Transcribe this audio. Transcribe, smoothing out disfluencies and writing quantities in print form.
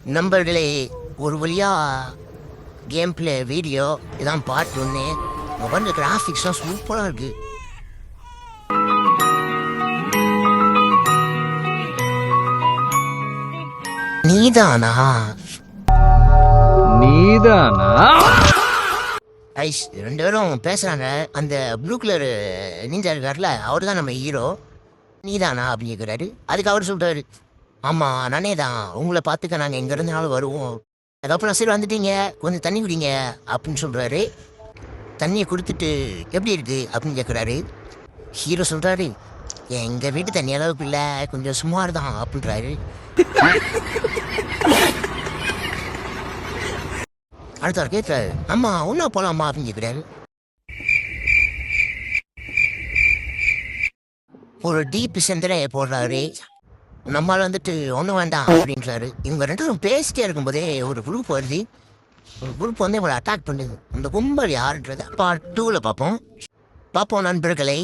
நண்பர்களே, ஒரு வழியா கேம் பிளே வீடியோ இதான் பார்ட் ஒன்று. வந்து கிராஃபிக்ஸ்லாம் சூப்பராக இருக்கு. நீதானா நீதானா ஐஸ் ரெண்டு பேரும் பேசுறாங்க. அந்த ப்ளூ கலர் நீஞ்சா இருக்கார்ல, அவர் தான் நம்ம ஹீரோ. நீதானா அப்படின்னு கேட்குறாரு. அதுக்கு அவர் சொல்றாரு, ஆமாம் நானே தான், உங்களை பார்த்துக்க நாங்கள் எங்கே இருந்தாலும் வருவோம். அதுக்கப்புறம் சரி வந்துட்டீங்க, கொஞ்சம் தண்ணி குடிங்க அப்படின்னு சொல்கிறாரு. தண்ணியை கொடுத்துட்டு எப்படி இருக்கு அப்படின்னு கேட்குறாரு. ஹீரோ சொல்கிறாரு, எங்கள் வீட்டு தண்ணி அளவுக்கு இல்லை, கொஞ்சம் சுமார் தான் அப்படின்றாரு. அடுத்தவர் கேட்குறாரு, அம்மா ஒன்றா போகலாமா அப்படின்னு கேட்குறாரு. ஒரு டீப் சிந்தனை போடுறாரு. நம்மளால் வந்துட்டு ஒன்றும் வேண்டாம் அப்படின்றாரு. இவங்க ரெண்டு பேரும் பேசிட்டே இருக்கும்போதே ஒரு குரூப் வருது. ஒரு குரூப் வந்து இவங்களை அட்டாக் பண்ணுது. அந்த கும்பல் யாருன்றதை பார்ட் 2ல் பார்ப்போம் நண்பர்களே.